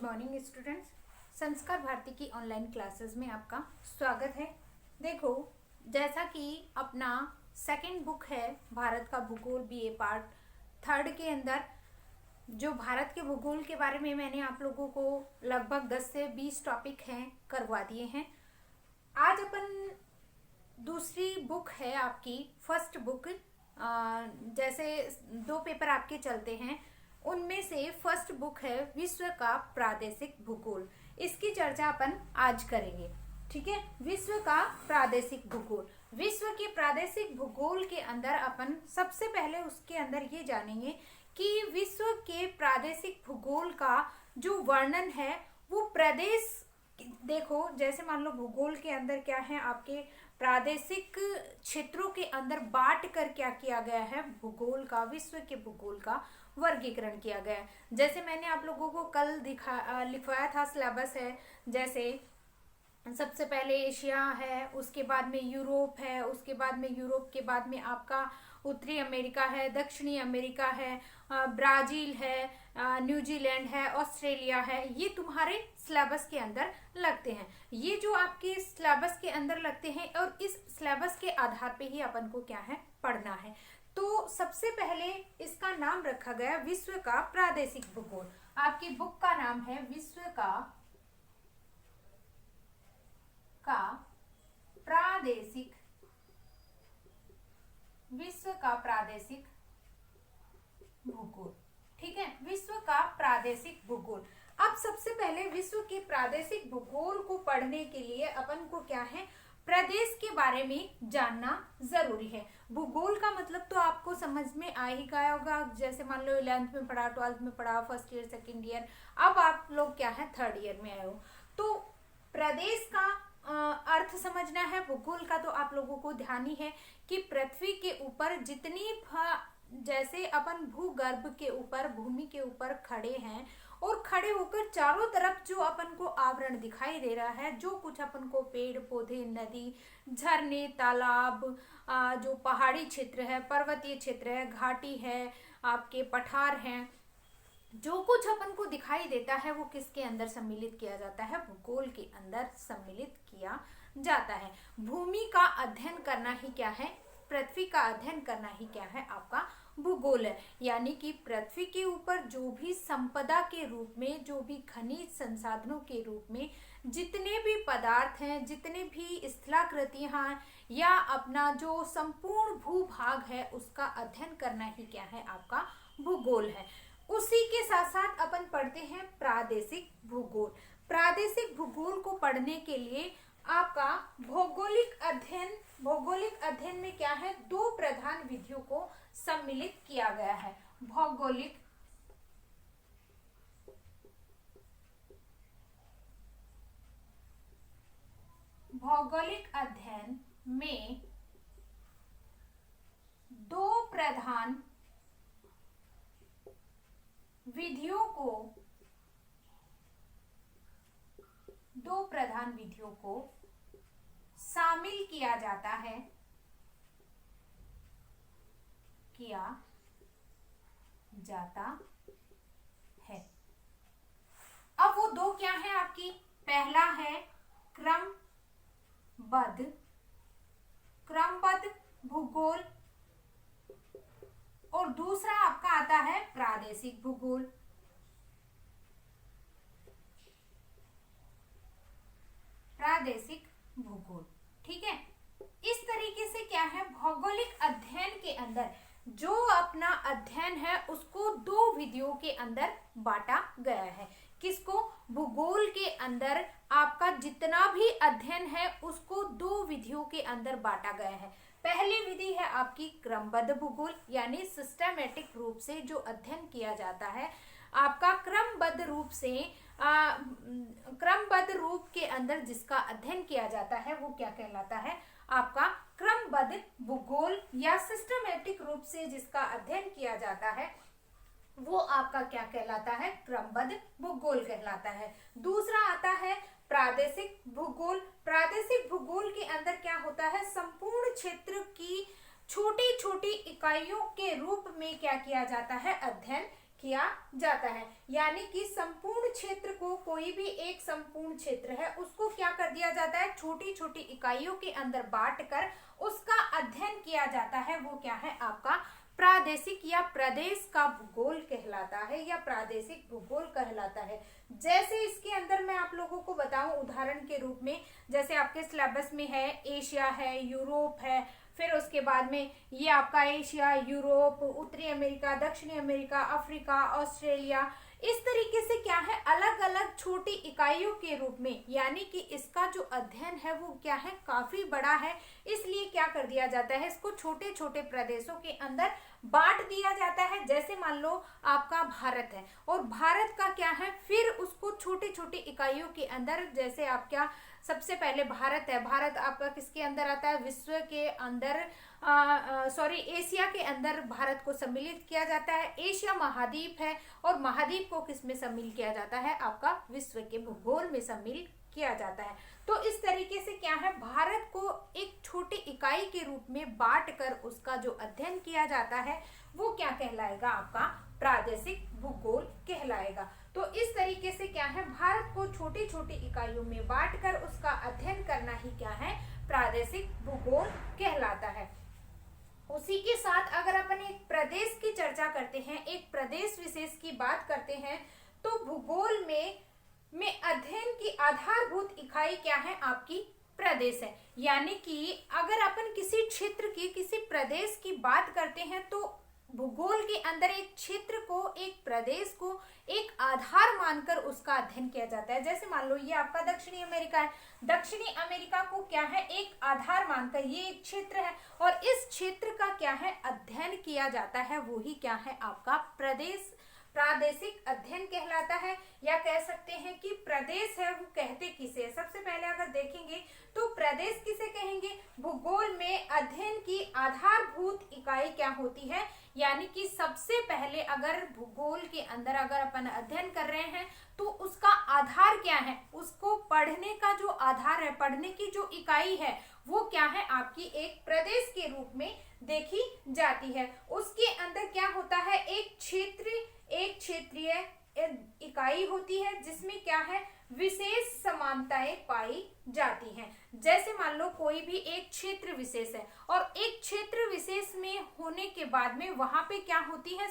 Morning students, संस्कार भारती की online classes में आपका स्वागत है। देखो, जैसा कि अपना सेकंड बुक है भारत का भूगोल बीए पार्ट थर्ड के अंदर जो भारत के भूगोल के बारे में मैंने आप लोगों को लगभग 10 से 20 टॉपिक हैं करवा दिए हैं। आज अपन दूसरी बुक है आपकी फर्स्ट बुक, जैसे दो पेपर आपके चलते हैं उनमें से फर्स्ट बुक है विश्व का प्रादेशिक भूगोल। इसकी चर्चा अपन आज करेंगे। ठीक है, विश्व का प्रादेशिक भूगोल। विश्व के प्रादेशिक भूगोल के अंदर अपन सबसे पहले उसके अंदर ये जानेंगे कि विश्व के प्रादेशिक भूगोल का जो वर्णन है वो प्रदेश, देखो जैसे मान लो भूगोल के अंदर क्या है, आपके प्रादेशिक क्षेत्रों के अंदर बांट कर क्या किया गया है, भूगोल का, विश्व के भूगोल का वर्गीकरण किया गया है। जैसे मैंने आप लोगों को कल लिखवाया था, सिलेबस है, जैसे सबसे पहले एशिया है, उसके बाद में यूरोप है, उसके बाद में यूरोप के बाद में आपका उत्तरी अमेरिका है, दक्षिणी अमेरिका है, ब्राजील है, न्यूजीलैंड है, ऑस्ट्रेलिया है। ये तुम्हारे सिलेबस के अंदर लगते हैं। ये जो आपके सिलेबस के अंदर लगते हैं और इस सिलेबस के आधार पे ही अपन को क्या है पढ़ना है। तो सबसे पहले इसका नाम रखा गया विश्व का प्रादेशिक भूगोल। आपकी बुक का नाम है विश्व का प्रादेशिक, विश्व का प्रादेशिक भूगोल। ठीक है, विश्व का प्रादेशिक भूगोल। अब सबसे पहले विश्व के प्रादेशिक भूगोल को पढ़ने के लिए अपन को क्या है, प्रदेश के बारे में जानना जरूरी है। भूगोल का मतलब तो आपको समझ में आ ही गया होगा। जैसे मान लो 11th में पढ़ा, 12th में पढ़ा, फर्स्ट ईयर, सेकेंड ईयर, अब आप लोग क्या है थर्ड ईयर में आए हो। तो प्रदेश का अर्थ समझना है। भूगोल का तो आप लोगों को ध्यान ही है कि पृथ्वी के ऊपर जितनी, जैसे अपन भूगर्भ के ऊपर, भूमि के ऊपर खड़े हैं और खड़े होकर चारों तरफ जो अपन को आवरण दिखाई दे रहा है, जो कुछ अपन को पेड़ पौधे, नदी, झरने, तालाब, जो पहाड़ी क्षेत्र है, पर्वतीय क्षेत्र है, घाटी है, आपके पठार हैं, जो कुछ अपन को दिखाई देता है वो किसके अंदर सम्मिलित किया जाता है, भूगोल के अंदर सम्मिलित किया जाता है। भूमि का अध्ययन करना ही क्या है, पृथ्वी का अध्ययन करना ही क्या है, आपका भूगोल है। यानी कि पृथ्वी के ऊपर जो भी संपदा के रूप में, जो भी खनिज संसाधनों के रूप में जितने भी पदार्थ हैं, जितने भी स्थलाकृतियां हैं, या अपना जो संपूर्ण भूभाग है, उसका अध्ययन करना ही क्या है, आपका भूगोल है। उसी के साथ साथ अपन पढ़ते हैं प्रादेशिक भूगोल। प्रादेशिक भूगोल को पढ़ने के लिए आपका भौगोलिक अध्ययन में क्या है, दो प्रधान विधियों को सम्मिलित किया गया है। भौगोलिक अध्ययन में दो प्रधान विधियों को शामिल किया जाता है, अब वो दो क्या है आपकी, पहला है क्रमबद्ध भूगोल और दूसरा आपका आता है प्रादेशिक भूगोल। ठीक है, इस तरीके से क्या है, भौगोलिक अध्ययन के अंदर जो अपना अध्ययन है उसको दो विधियों के अंदर बांटा गया है। किसको, भूगोल के अंदर आपका जितना भी अध्ययन है उसको दो विधियों के अंदर बांटा गया है। पहली विधि है आपकी क्रमबद्ध भूगोल, यानी सिस्टमैटिक रूप से जो अध्ययन किया जाता है, आपका क्रमबद्ध रूप के अंदर जिसका अध्ययन किया जाता है वो क्या कहलाता है, आपका क्रमबद्ध भूगोल, या सिस्टमैटिक रूप से जिसका अध्ययन किया जाता है वो आपका क्या कहलाता है, क्रमबद्ध भूगोल कहलाता है। दूसरा आता है प्रादेशिक भूगोल। प्रादेशिक भूगोल के अंदर क्या होता है, संपूर्ण क्षेत्र की छोटी छोटी इकाइयों के रूप में क्या किया जाता है, अध्ययन किया जाता है। यानी कि संपूर्ण क्षेत्र को, कोई भी एक संपूर्ण क्षेत्र है उसको क्या कर दिया जाता है, छोटी छोटी इकाइयों के अंदर बांटकर उसका अध्ययन किया जाता है। वो क्या है आपका प्रादेशिक या प्रदेश का भूगोल कहलाता है या प्रादेशिक भूगोल कहलाता है। जैसे इसके अंदर मैं आप लोगों को बताऊं उदाहरण के रूप में, जैसे आपके सिलेबस में है एशिया है, यूरोप है, फिर उसके बाद में ये आपका एशिया, यूरोप, उत्तरी अमेरिका, दक्षिणी अमेरिका, अफ्रीका, ऑस्ट्रेलिया, इस तरीके से क्या है अलग अलग छोटी इकाइयों के रूप में, यानी कि इसका जो अध्ययन है वो क्या है काफी बड़ा है। इसलिए क्या कर दिया जाता है, इसको छोटे छोटे प्रदेशों के अंदर बांट दिया जाता है। जैसे मान लो आपका भारत है और भारत का क्या है, फिर उसको छोटी छोटी इकाइयों के अंदर, जैसे आप क्या, सबसे पहले भारत है, भारत आपका किसके अंदर आता है, विश्व के अंदर, एशिया के अंदर भारत को सम्मिलित किया जाता है। एशिया महाद्वीप है और महाद्वीप को किस में सम्मिल किया जाता है, आपका विश्व के भूगोल में सम्मिल किया जाता है। तो इस तरीके से क्या है भारत को एक छोटी इकाई के रूप में बांटकर उसका जो अध्ययन किया जाता है वो क्या कहलाएगा, आपका प्रादेशिक भूगोल कहलाएगा। तो इस तरीके से क्या है भारत को छोटी छोटी इकाइयों में बांटकर उसका अध्ययन करना ही क्या है, प्रादेशिक भूगोल कहलाता है। उसी के साथ अगर अपन एक प्रदेश की चर्चा करते हैं, एक प्रदेश विशेष की बात करते हैं, तो भूगोल में अध्ययन की आधारभूत इकाई क्या है, आपकी प्रदेश है। यानी कि अगर अपन किसी क्षेत्र की, किसी प्रदेश की बात करते हैं तो भूगोल के अंदर एक क्षेत्र को, एक प्रदेश को एक आधार मानकर उसका अध्ययन किया जाता है। जैसे मान लो ये आपका दक्षिणी अमेरिका है, दक्षिणी अमेरिका को क्या है एक आधार मानकर ये एक क्षेत्र है और इस क्षेत्र का क्या है अध्ययन किया जाता है, वो ही क्या है आपका प्रादेशिक अध्ययन कहलाता है। या कह सकते हैं कि प्रदेश है वो कहते किसे, सबसे पहले अगर देखेंगे तो प्रदेश किसे कहेंगे, भूगोल में अध्ययन की आधारभूत इकाई क्या होती है। यानी कि सबसे पहले अगर भूगोल के अंदर अगर अपन अध्ययन कर रहे हैं तो उसका आधार क्या है, उसको पढ़ने का जो आधार है, पढ़ने की जो इकाई है वो क्या है, आपकी एक प्रदेश के रूप में देखी जाती है। उसके अंदर क्या होता है, एक क्षेत्रीय इकाई होती है जिसमें क्या है विशेष समानताएं पाई जाती हैं। जैसे मान लो कोई भी एक क्षेत्र विशेष है और एक क्षेत्र विशेष में होने के बाद में वहां पे क्या होती है,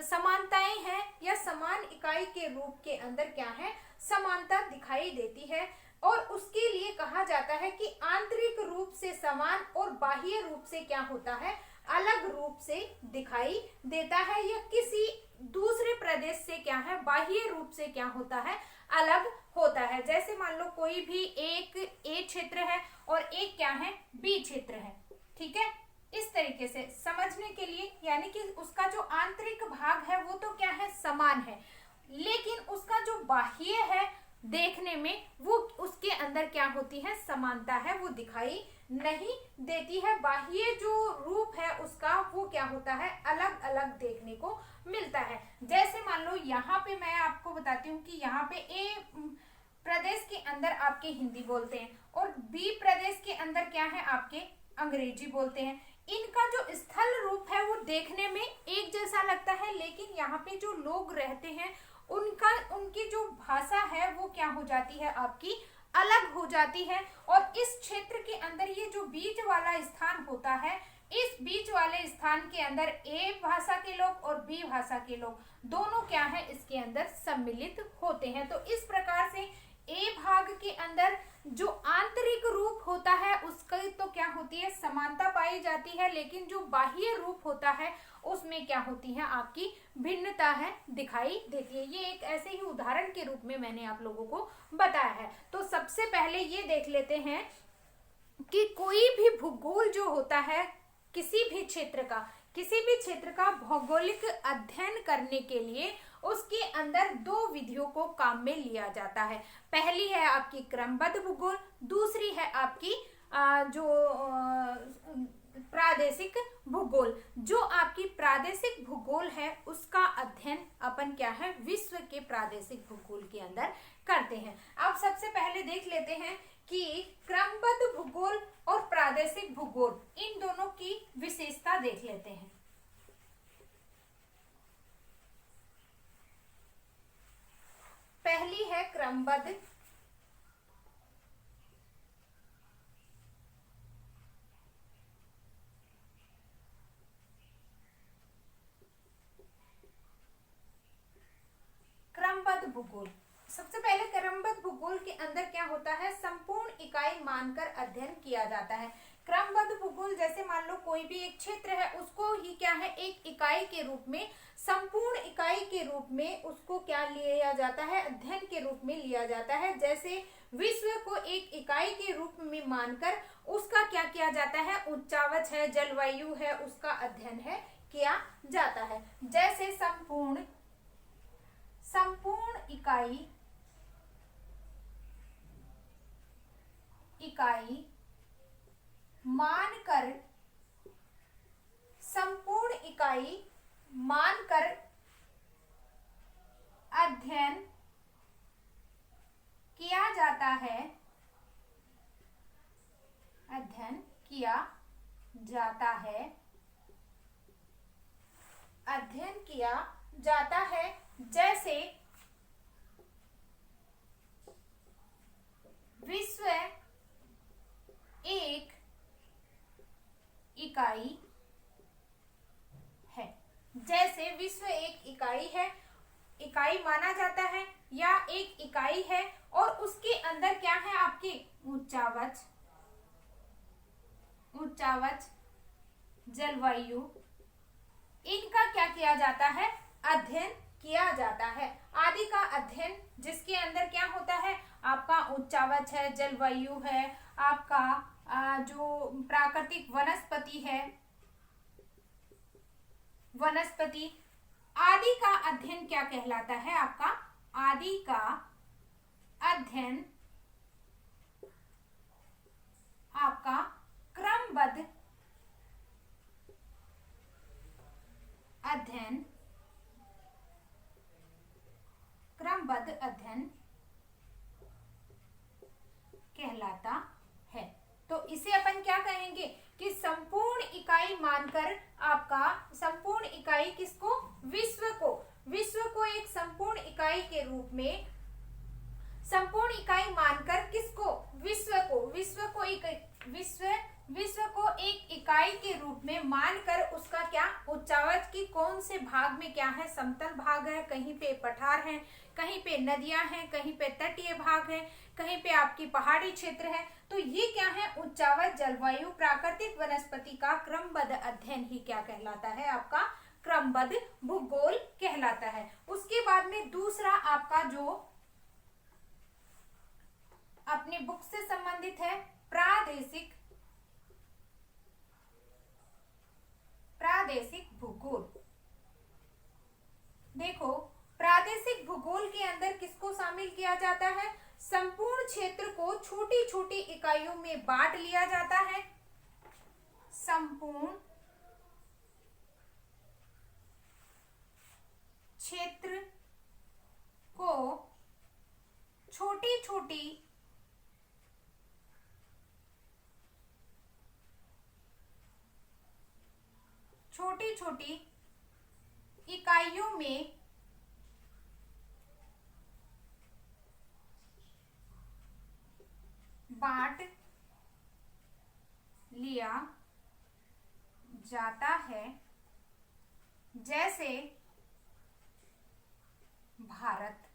समानताएं हैं या समान इकाई के रूप के अंदर क्या है समानता दिखाई देती है। और उसके लिए कहा जाता है कि आंतरिक रूप से समान और बाह्य रूप से क्या होता है, अलग रूप से दिखाई देता है, या किसी दूसरे प्रदेश से क्या है बाह्य रूप से क्या होता है, अलग होता है। जैसे मान लो कोई भी एक ए क्षेत्र है और एक क्या है बी क्षेत्र है, ठीक है। इस तरीके से समझने के लिए, यानी कि उसका जो आंतरिक भाग है वो तो क्या है समान है, लेकिन उसका जो बाह्य है देखने में वो उसके अंदर क्या होती है समानता है, वो दिखाई नहीं देती है। बाह्य जो रूप है उसका वो क्या होता है अलग अलग देखने को मिलता है। जैसे मान लो यहाँ पे मैं आपको बताती हूँ कि यहाँ पे ए प्रदेश के अंदर आपके हिंदी बोलते हैं और बी प्रदेश के अंदर क्या है आपके अंग्रेजी बोलते हैं। इनका जो स्थल रूप है वो देखने में एक जैसा लगता है, लेकिन यहाँ पे जो लोग रहते हैं उनकी जो भाषा है वो क्या हो जाती है आपकी अलग हो जाती है। और इस क्षेत्र के अंदर ये जो बीच वाला स्थान होता है, इस बीच वाले स्थान के अंदर ए भाषा के लोग और बी भाषा के लोग दोनों क्या है इसके अंदर सम्मिलित होते हैं। तो इस प्रकार से ए भाग के अंदर जो आंतरिक रूप होता है उसकी तो क्या होती है समानता पाई जाती है, लेकिन जो बाह्य रूप होता है उसमें क्या होती है आपकी भिन्नता है दिखाई देती है। ये एक ऐसे ही उदाहरण के रूप में मैंने आप लोगों को बताया है। तो सबसे पहले ये देख लेते हैं कि कोई भी भूगोल जो होता है किसी भी क्षेत्र का भौगोलिक अध्ययन करने के लिए उसके अंदर दो विधियों को काम में लिया जाता है। पहली है आपकी क्रमबद्ध भूगोल, दूसरी है आपकी जो प्रादेशिक भूगोल। जो आपकी प्रादेशिक भूगोल है उसका अध्ययन अपन क्या है विश्व के प्रादेशिक भूगोल के अंदर करते हैं। अब सबसे पहले देख लेते हैं कि क्रमबद्ध भूगोल और प्रादेशिक भूगोल इन दोनों की विशेषता देख लेते हैं। पहली है क्रमबद्ध, क्रमबद्ध भूगोल। सबसे पहले क्रमबद्ध भूगोल के अंदर क्या होता है, संपूर्ण इकाई मानकर अध्ययन किया जाता है। क्रमबद्ध भूगोल जैसे मान लो कोई भी एक क्षेत्र है, उसको ही क्या है, एक इकाई के रूप में, संपूर्ण इकाई के रूप में उसको क्या लिया जाता है, अध्ययन के रूप में लिया जाता है। जैसे विश्व को एक इकाई के रूप में मानकर उसका क्या किया जाता है, उच्चावच है, जलवायु है, उसका अध्ययन है किया जाता है। जैसे संपूर्ण इकाई मानकर, संपूर्ण इकाई मानकर अध्ययन किया जाता है, अध्ययन किया जाता है, अध्ययन किया जाता है। जैसे विश्व एक इकाई है, जैसे विश्व एक इकाई है, इकाई माना जाता है या एक इकाई है, और उसके अंदर क्या है आपकी उच्चावच, जलवायु, इनका क्या किया जाता है, अध्ययन किया जाता है। आदि का अध्ययन जिसके अंदर क्या होता है, आपका उच्चावच है, जलवायु है, आपका जो प्राकृतिक वनस्पति है, वनस्पति, आदि का अध्ययन क्या कहलाता है, आपका आदि का अध्ययन आपका क्रमबद्ध अध्ययन, क्रमबद्ध अध्ययन कहलाता है। तो इसे अपन क्या कहेंगे कि संपूर्ण इकाई मानकर आपका, संपूर्ण इकाई किसको, विश्व को एक संपूर्ण इकाई के रूप में, संपूर्ण इकाई मानकर किसको, विश्व को एक इकाई के रूप में मानकर उसका क्या, उच्चावच की कौन से भाग में क्या है, समतल भाग है, कहीं पे पठार है, कहीं पे नदियां हैं, कहीं पे तटीय भाग है, कहीं पे आपकी पहाड़ी क्षेत्र है। तो ये क्या है, उच्चावच, जलवायु, प्राकृतिक वनस्पति का क्रमबद्ध अध्ययन ही क्या कहलाता है, आपका क्रमबद्ध भूगोल कहलाता है। उसके बाद में दूसरा आपका जो अपनी बुक से संबंधित है, प्रादेशिक भूगोल। देखो प्रादेशिक भूगोल के अंदर किसको शामिल किया जाता है, संपूर्ण क्षेत्र को छोटी छोटी इकाइयों में बांट लिया जाता है, संपूर्ण क्षेत्र को छोटी छोटी इकाइयों में बांट लिया जाता है। जैसे भारत,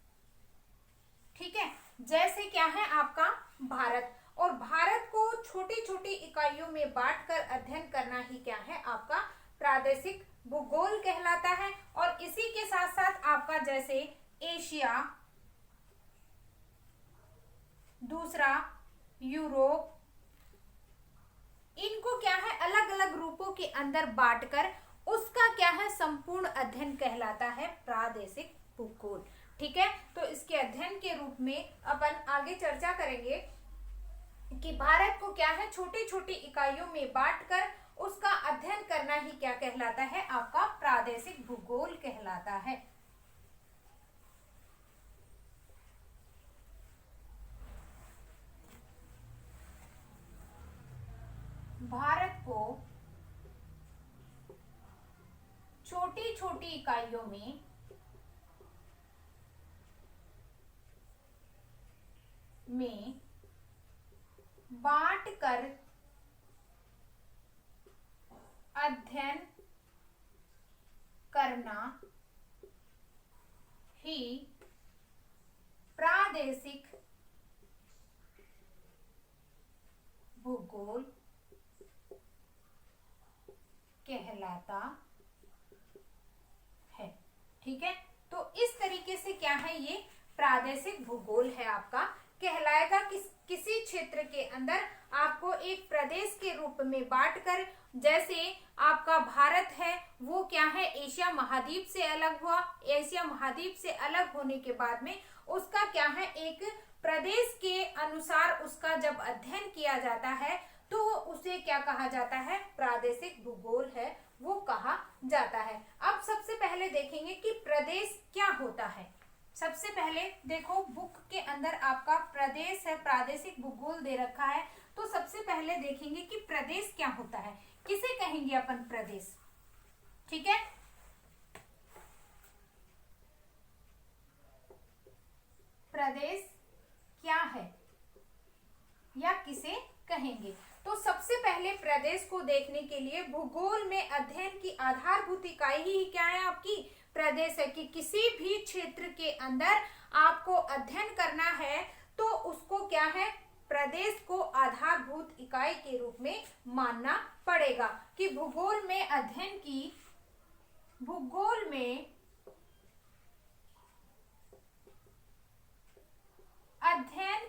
ठीक है, जैसे क्या है आपका भारत, और भारत को छोटी छोटी इकाइयों में बांटकर अध्ययन करना ही क्या है, आपका प्रादेशिक भूगोल कहलाता है। और इसी के साथ साथ आपका जैसे एशिया, दूसरा यूरोप, इनको क्या है अलग अलग रूपों के अंदर बांटकर उसका क्या है संपूर्ण अध्ययन कहलाता है प्रादेशिक भूगोल। ठीक है, तो इसके अध्ययन के रूप में अपन आगे चर्चा करेंगे कि भारत को क्या है छोटी छोटी इकाइयों में बांटकर उसका अध्ययन करना ही क्या कहलाता है, आपका प्रादेशिक भूगोल कहलाता है। भारत को छोटी छोटी इकाइयों में में बांट कर अध्ययन करना ही प्रादेशिक भूगोल कहलाता है। ठीक है, तो इस तरीके से क्या है, ये प्रादेशिक भूगोल है आपका कहलाएगा। किसी क्षेत्र के अंदर आपको एक प्रदेश के रूप में बांटकर, जैसे आपका भारत है वो क्या है, एशिया महाद्वीप से अलग हुआ। एशिया महाद्वीप से अलग होने के बाद में उसका क्या है, एक प्रदेश के अनुसार उसका जब अध्ययन किया जाता है तो उसे क्या कहा जाता है, प्रादेशिक भूगोल है वो कहा जाता है। अब सबसे पहले देखेंगे कि प्रदेश क्या होता है। सबसे पहले देखो, बुक के अंदर आपका प्रदेश है, प्रादेशिक भूगोल दे रखा है। तो सबसे पहले देखेंगे कि प्रदेश क्या होता है, किसे कहेंगे अपन प्रदेश। ठीक है, प्रदेश क्या है या किसे कहेंगे। तो सबसे पहले प्रदेश को देखने के लिए भूगोल में अध्ययन की आधारभूत इकाई ही क्या है, आपकी प्रदेश है। कि किसी भी क्षेत्र के अंदर आपको अध्ययन करना है तो उसको क्या है, प्रदेश को आधारभूत इकाई के रूप में मानना पड़ेगा। कि भूगोल में अध्ययन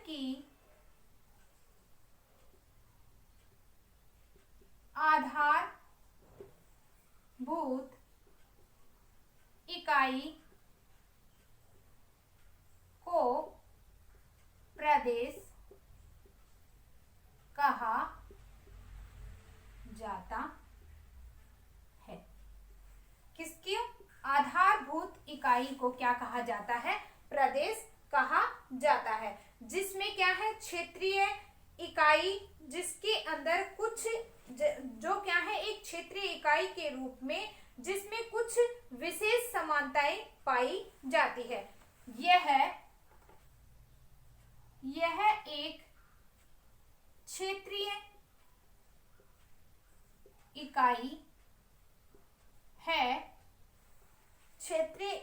की आधारभूत इकाई को प्रदेश कहा जाता है। किसकी आधारभूत इकाई को क्या कहा जाता है, प्रदेश कहा जाता है। जिसमें क्या है, क्षेत्रीय इकाई, जिसके अंदर कुछ जो क्या है, एक क्षेत्रीय इकाई के रूप में जिसमें कुछ विशेष समानताएं पाई जाती है। यह एक क्षेत्रीय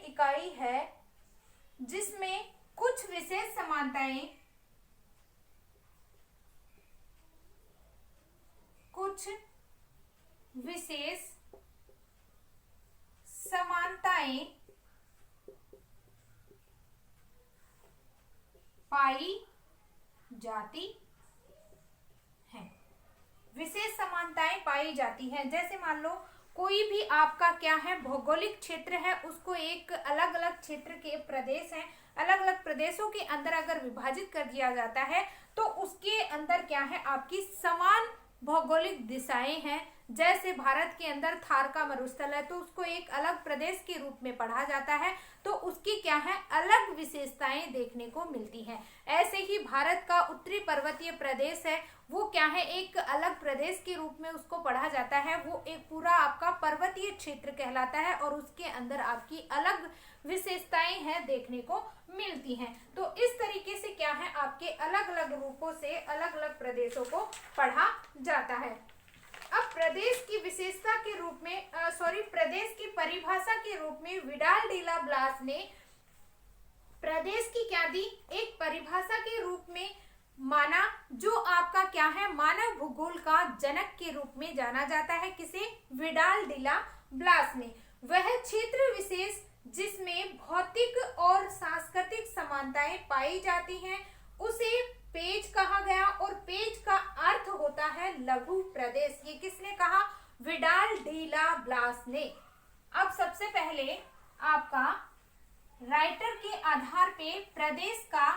इकाई है जिसमें कुछ विशेष समानताएं पाई जाती हैं। विशेष समानताएं पाई जाती हैं, जैसे मान लो कोई भी आपका क्या है, भौगोलिक क्षेत्र है, उसको एक अलग अलग क्षेत्र के प्रदेश हैं, अलग अलग प्रदेशों के अंदर अगर विभाजित कर दिया जाता है तो उसके अंदर क्या है, आपकी समान भौगोलिक दिशाएं हैं। जैसे भारत के अंदर थार का मरुस्थल है तो उसको एक अलग प्रदेश के रूप में पढ़ा जाता है, तो उसकी क्या है, अलग विशेषताएं देखने को मिलती हैं। ऐसे ही भारत का उत्तरी पर्वतीय प्रदेश है, वो क्या है, एक अलग प्रदेश के रूप में उसको पढ़ा जाता है। वो एक पूरा आपका पर्वतीय क्षेत्र कहलाता है और उसके अंदर आपकी अलग विशेषताएं हैं देखने को मिलती हैं। तो इस तरीके से क्या है, आपके अलग अलग रूपों से अलग अलग प्रदेशों को पढ़ा जाता है। अब प्रदेश की विशेषता के रूप में प्रदेश की परिभाषा के रूप में विडाल डिला ब्लास ने प्रदेश की क्या दी, एक परिभाषा के रूप में माना, जो आपका क्या है, मानव भूगोल का जनक के रूप में जाना जाता है। किसे, विडाल डिला ब्लास ने। वह क्षेत्र विशेष जिसमें भौतिक और सांस्कृतिक समानताएं पाई जाती हैं उसे पेज कहा गया, और पेज का अर्थ होता है लघु प्रदेश। ये किसने कहा, विडाल डिला ब्लास ने। अब सबसे पहले आपका राइटर के आधार पे प्रदेश का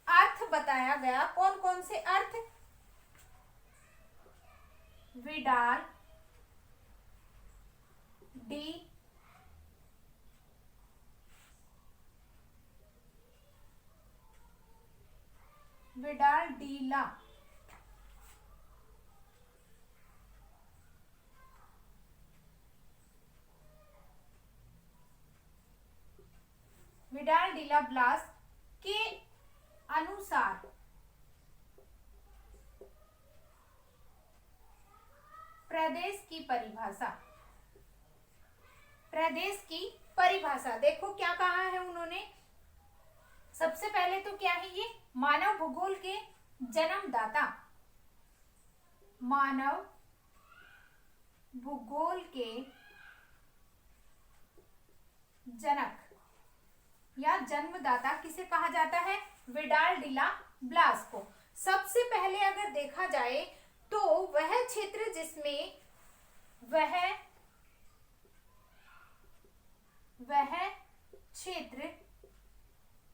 अर्थ बताया गया। कौन कौन से अर्थ, विडाल डीला विडाल डिला ब्लास के अनुसार प्रदेश की परिभाषा। प्रदेश की परिभाषा देखो क्या कहा है उन्होंने। सबसे पहले तो क्या है, ये मानव भूगोल के जन्मदाता, मानव भूगोल के जनक या जन्मदाता किसे कहा जाता है, विडाल डिला ब्लास को। सबसे पहले अगर देखा जाए तो वह क्षेत्र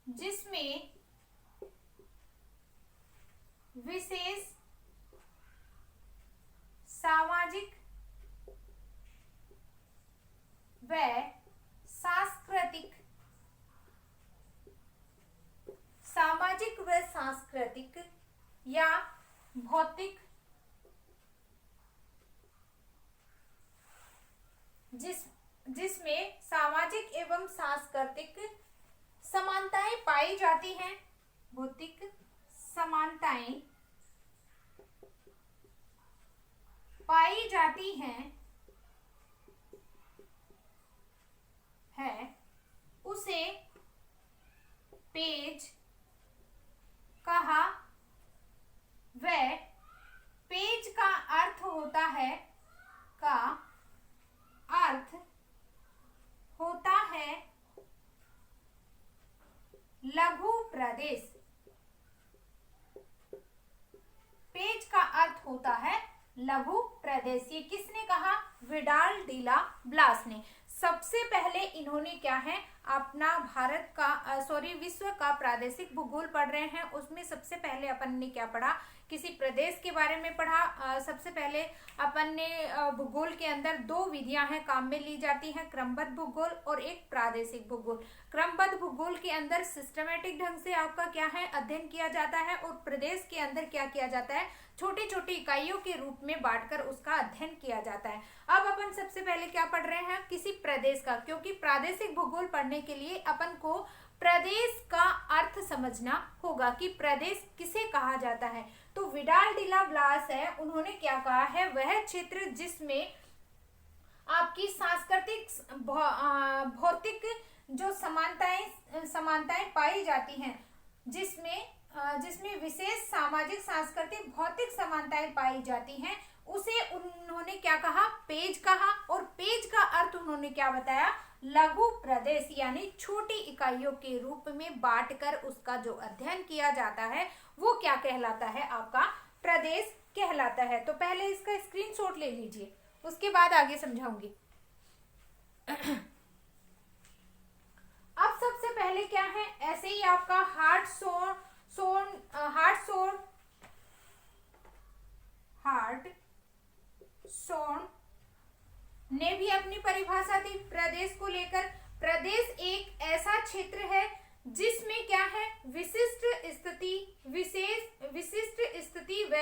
जिसमें विशेष सामाजिक व सांस्कृतिक या भौतिक जिसमें सामाजिक एवं सांस्कृतिक समानताएं पाई जाती हैं, भौतिक समानताएं पाई जाती हैं, उसे पेज कहा। वह पेज का अर्थ होता है लघु प्रदेश। पेज का अर्थ होता है लघु प्रदेश। ये किसने कहा, विडाल डिला ब्लास ने। सबसे पहले इन्होंने क्या है अपना भारत का विश्व का प्रादेशिक भूगोल पढ़ रहे हैं, उसमें सबसे पहले अपन ने क्या पढ़ा, किसी प्रदेश के बारे में पढ़ा। सबसे पहले अपन ने भूगोल के अंदर दो विधियां हैं काम में ली जाती हैं, क्रमबद्ध भूगोल और एक प्रादेशिक भूगोल। क्रमबद्ध भूगोल के अंदर सिस्टमेटिक ढंग से आपका क्या है अध्ययन किया जाता है, और प्रदेश के अंदर क्या किया जाता है, छोटी छोटी इकाइयों के रूप में बांटकर उसका अध्ययन किया जाता है। अब अपन सबसे पहले क्या पढ़ रहे हैं, किसी प्रदेश का, क्योंकि प्रादेशिक भूगोल पढ़ने के लिए अपन को प्रदेश का अर्थ समझना होगा कि प्रदेश किसे कहा जाता है। तो विडाल डिला ब्लास है, उन्होंने क्या कहा है, वह क्षेत्र जिसमें आपकी सांस्कृतिक भौतिक जो समानताएं पाई जाती हैं, जिसमें विशेष सामाजिक सांस्कृतिक भौतिक समानताएं पाई जाती हैं, उसे उन्होंने क्या कहा, पेज कहा। और पेज का अर्थ उन्होंने क्या बताया, लघु प्रदेश, यानी छोटी इकाइयों के रूप में बांटकर उसका जो अध्ययन किया जाता है वो क्या कहलाता है, आपका प्रदेश कहलाता है। तो पहले इसका स्क्रीनशॉट ले लीजिए, उसके बाद आगे समझाऊंगी। अब सबसे पहले क्या है, ऐसे ही आपका हार्टसोन ने भी अपनी परिभाषा दी प्रदेश को लेकर। प्रदेश एक ऐसा क्षेत्र है जिसमें क्या है, विशिष्ट स्थिति व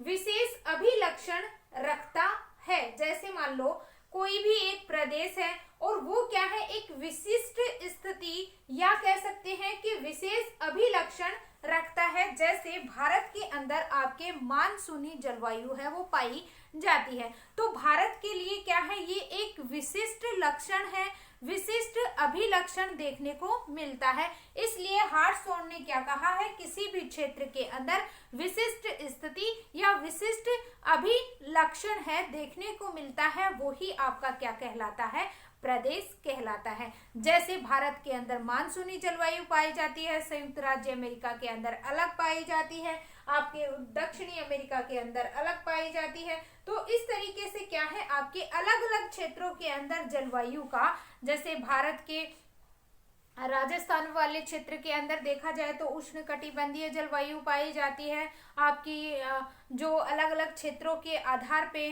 विशेष अभिलक्षण रखता है। जैसे मान लो कोई भी एक प्रदेश है और वो क्या है, एक विशिष्ट स्थिति या कह सकते हैं कि विशेष अभिलक्षण रखता है। जैसे भारत के अंदर आपके मानसूनी जलवायु है वो पाई जाती है, तो भारत के लिए क्या है, ये एक विशिष्ट लक्षण है, विशिष्ट अभिलक्षण देखने को मिलता है। इसलिए हार्टसोन ने क्या कहा है, किसी भी क्षेत्र के अंदर विशिष्ट स्थिति या विशिष्ट अभिलक्षण है देखने को मिलता है, वो ही आपका क्या कहलाता है, प्रदेश कहलाता है। जैसे भारत के अंदर मानसूनी जलवायु पाई जाती है, संयुक्त राज्य अमेरिका के अंदर अलग पाई जाती है, आपके दक्षिणी अमेरिका के अंदर अलग पाई जाती है। तो इस तरीके से क्या है, आपके अलग अलग क्षेत्रों के अंदर जलवायु का, जैसे भारत के राजस्थान वाले क्षेत्र के अंदर देखा जाए तो उष्णकटिबंधीय जलवायु पाई जाती है। आपकी जो अलग अलग क्षेत्रों के आधार पे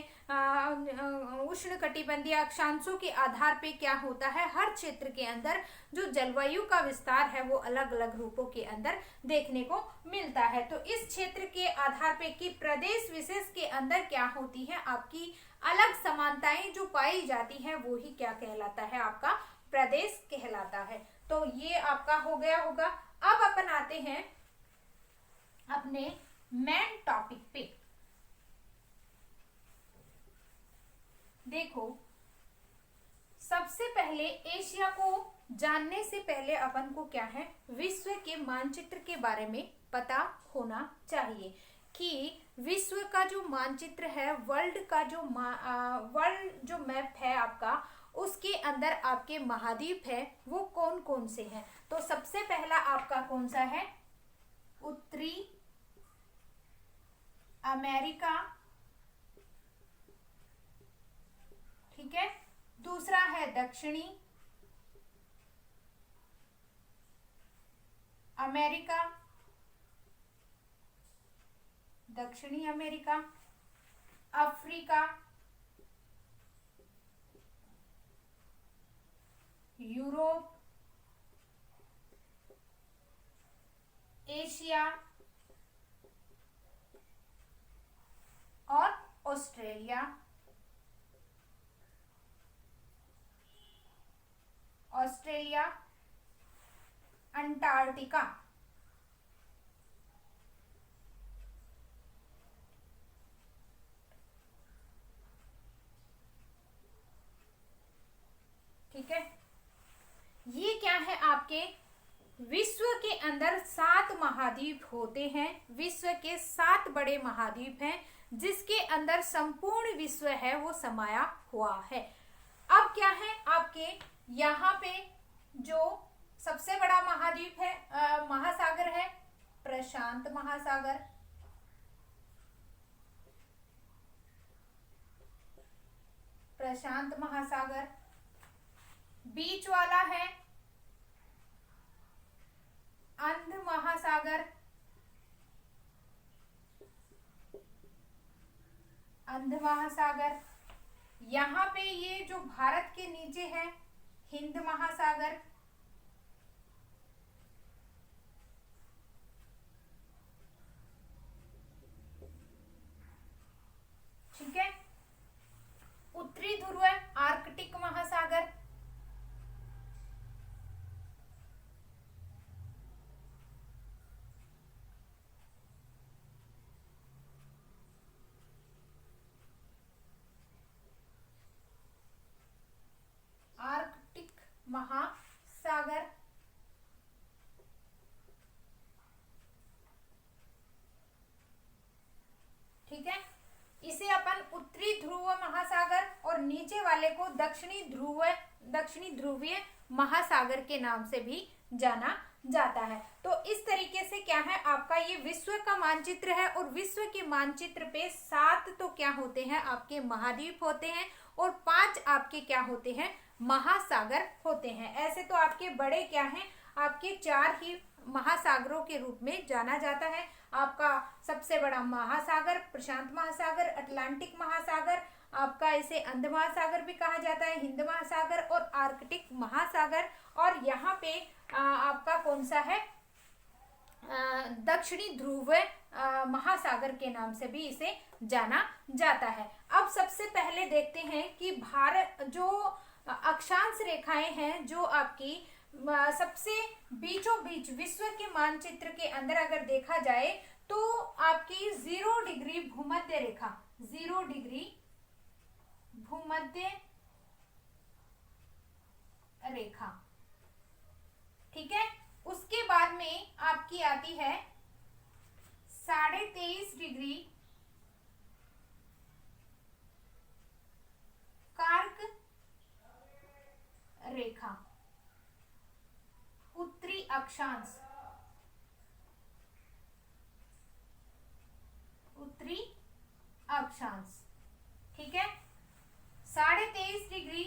उष्णकटिबंधीय अक्षांशों के आधार पे क्या होता है, हर क्षेत्र के अंदर जो जलवायु का विस्तार है वो अलग अलग रूपों के अंदर देखने को मिलता है। तो इस क्षेत्र के आधार पे कि प्रदेश विशेष के अंदर क्या होती है, आपकी अलग समानताएं जो पाई जाती है वो ही क्या कहलाता है, आपका प्रदेश कहलाता है। तो ये आपका हो गया होगा। अब अपन आते हैं अपने मेन टॉपिक पे। देखो, सबसे पहले एशिया को जानने से पहले अपन को क्या है, विश्व के मानचित्र के बारे में पता होना चाहिए कि विश्व का जो मानचित्र है, वर्ल्ड का जो वर्ल्ड जो मैप है आपका, उसके अंदर आपके महाद्वीप है वो कौन कौन से हैं। तो सबसे पहला आपका कौन सा है, उत्तरी अमेरिका, ठीक है। दूसरा है दक्षिणी अमेरिका, दक्षिणी अमेरिका, अफ्रीका, यूरोप, एशिया और ऑस्ट्रेलिया, ऑस्ट्रेलिया, अंटार्कटिका, ठीक है। ये क्या है, आपके विश्व के अंदर 7 महाद्वीप होते हैं। विश्व के 7 बड़े महाद्वीप हैं जिसके अंदर संपूर्ण विश्व है वो समाया हुआ है। अब क्या है, आपके यहाँ पे जो सबसे बड़ा महाद्वीप है, महासागर है, प्रशांत महासागर, प्रशांत महासागर। बीच वाला है अंध महासागर, अंध महासागर। यहाँ पे ये जो भारत के नीचे है, हिंद महासागर, ठीक है। उत्तरी ध्रुव है आर्कटिक महासागर, आर्कटिक महासागर, ठीक है। इसे अपन उत्तरी ध्रुव महासागर और नीचे वाले को दक्षिणी ध्रुवीय महासागर के नाम से भी जाना जाता है। तो इस तरीके से क्या है, आपका ये विश्व का मानचित्र है और विश्व के मानचित्र पे 7 तो क्या होते हैं, आपके महाद्वीप होते हैं और 5 आपके क्या होते हैं, महासागर होते हैं। ऐसे तो आपके बड़े क्या हैं, आपके 4 ही महासागरों के रूप में जाना जाता है। आपका सबसे बड़ा महासागर प्रशांत महासागर, अटलांटिक महासागर, आपका इसे अंध महासागर भी कहा जाता है, हिंद महासागर और आर्कटिक महासागर। और यहाँ पे आपका कौन सा है, दक्षिणी ध्रुव महासागर के नाम से भी इसे जाना जाता है। अब सबसे पहले देखते हैं कि भारत जो अक्षांश रेखाएं हैं, जो आपकी सबसे बीचों बीच विश्व के मानचित्र के अंदर अगर देखा जाए तो आपकी 0 डिग्री भूमध्य रेखा, 0 डिग्री भूमध्य रेखा, ठीक है। उसके बाद में आपकी आती है 23.5 डिग्री कार्क रेखा, उत्तरी अक्षांश, उत्तरी अक्षांश, ठीक है। 23.5 डिग्री,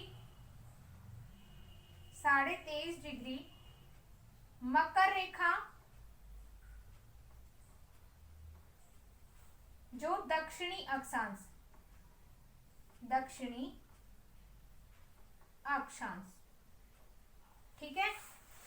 23.5 डिग्री मकर रेखा, जो दक्षिणी अक्षांश, दक्षिणी अक्षांश, ठीक है।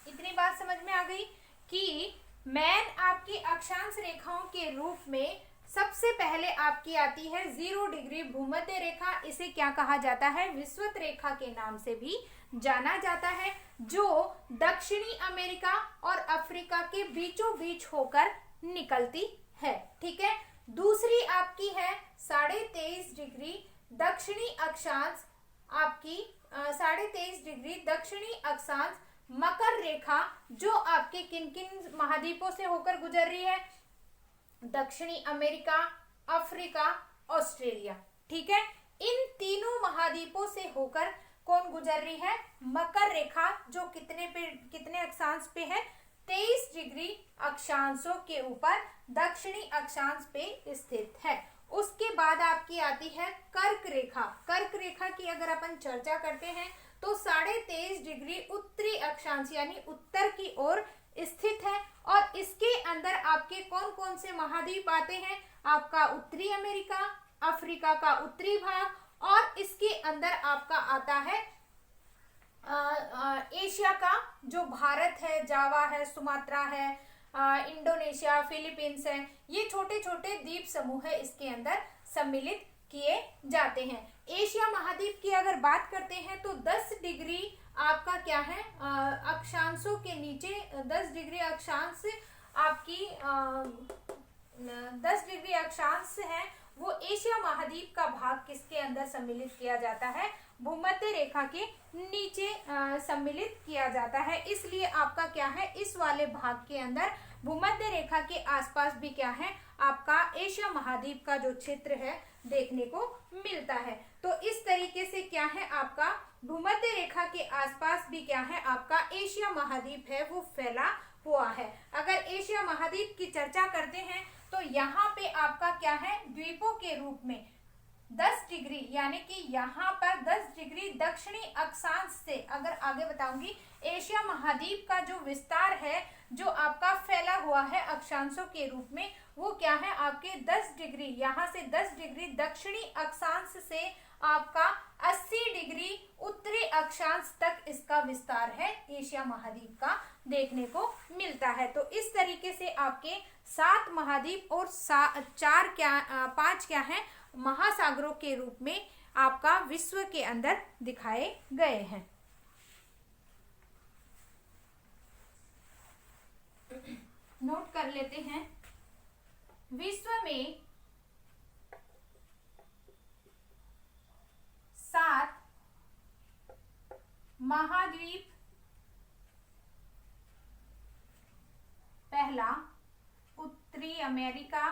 इतनी बात समझ में आ गई कि मैन आपकी अक्षांश रेखाओं के रूप में सबसे पहले आपकी आती है 0 डिग्री भूमध्य रेखा। इसे क्या कहा जाता है, विषुवत रेखा के नाम से भी जाना जाता है, जो दक्षिणी अमेरिका और अफ्रीका के बीचों बीच होकर निकलती है, ठीक है। दूसरी आपकी है 23.5 डिग्री दक्षिणी अक्षांश आपकी 23.5 डिग्री दक्षिणी अक्षांश मकर रेखा जो आपके किन किन महाद्वीपों से होकर गुजर रही है, दक्षिणी अमेरिका, अफ्रीका, ऑस्ट्रेलिया। ठीक है, इन तीनों महाद्वीपों से होकर कौन गुजर रही है, मकर रेखा, जो कितने अक्षांश पे है, 23 डिग्री अक्षांशों के ऊपर दक्षिणी अक्षांश पे स्थित है। उसके बाद आपकी आती है कर्क रेखा। कर्क रेखा की अगर अपन चर्चा करते हैं तो 23.5 डिग्री उत्तरी अक्षांश यानी उत्तर की ओर स्थित है, और इसके अंदर आपके कौन कौन से महाद्वीप आते हैं, आपका उत्तरी अमेरिका, अफ्रीका का उत्तरी भाग, और इसके अंदर आपका आता है एशिया का जो भारत है, जावा है, सुमात्रा है, इंडोनेशिया, फिलीपींस है, ये छोटे छोटे द्वीप समूह है इसके अंदर सम्मिलित किए जाते हैं। एशिया महाद्वीप की अगर बात करते हैं तो 10 डिग्री आपका क्या है, अक्षांशों के नीचे 10 डिग्री अक्षांश आपकी 10 डिग्री अक्षांश है, वो एशिया महाद्वीप का भाग किसके अंदर सम्मिलित किया जाता है, भूमध्य रेखा के नीचे सम्मिलित किया जाता है। इसलिए आपका क्या है, इस वाले भाग के अंदर भूमध्य रेखा के आसपास भी क्या है, आपका एशिया महाद्वीप का जो क्षेत्र है देखने को मिलता है। तो इस तरीके से क्या है, आपका भूमध्य रेखा के आसपास भी क्या है, आपका एशिया महाद्वीप है वो फैला हुआ है। अगर एशिया महाद्वीप की चर्चा करते हैं तो यहाँ पे आपका क्या है, द्वीपों के रूप में 10 डिग्री यानी कि यहाँ पर 10 डिग्री दक्षिणी अक्षांश से, अगर आगे बताऊंगी, एशिया महाद्वीप का जो विस्तार है जो आपका फैला हुआ है अक्षांशों के रूप में, वो क्या है, आपके 10 डिग्री, यहाँ से 10 डिग्री दक्षिणी अक्षांश से आपका 80 डिग्री उत्तरी अक्षांश तक इसका विस्तार है एशिया महाद्वीप का देखने को मिलता है। तो इस तरीके से आपके 7 महाद्वीप और 5 क्या है, महासागरों के रूप में आपका विश्व के अंदर दिखाए गए हैं। नोट कर लेते हैं, विश्व में 7 महाद्वीप, पहला उत्तरी अमेरिका,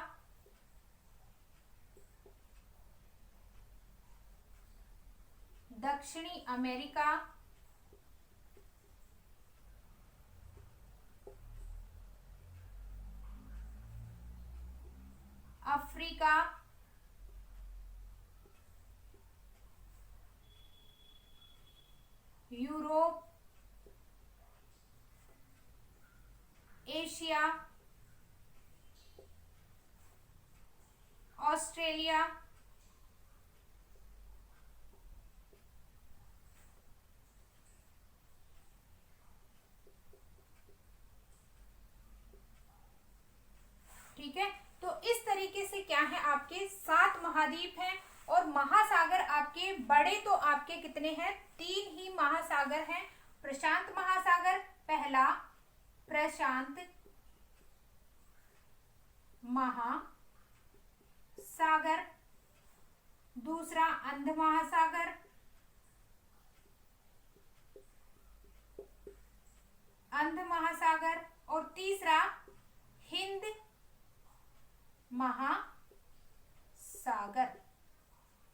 दक्षिणी America, Africa, Europe, Asia, Australia, ठीक है। तो इस तरीके से क्या है, आपके 7 महाद्वीप हैं, और महासागर आपके बड़े तो आपके कितने हैं, 3 ही महासागर हैं। प्रशांत महासागर, पहला प्रशांत महासागर, दूसरा अंध महासागर, अंध महासागर, और तीसरा हिंद महासागर।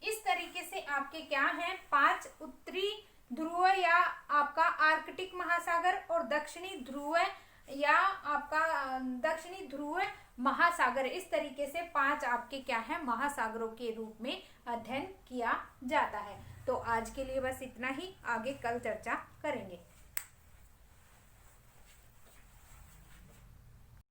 इस तरीके से आपके क्या हैं, 5 उत्तरी ध्रुव या आपका आर्कटिक महासागर, और दक्षिणी ध्रुव या आपका दक्षिणी ध्रुव महासागर। इस तरीके से 5 आपके क्या है, महासागरों के रूप में अध्ययन किया जाता है। तो आज के लिए बस इतना ही, आगे कल चर्चा करेंगे।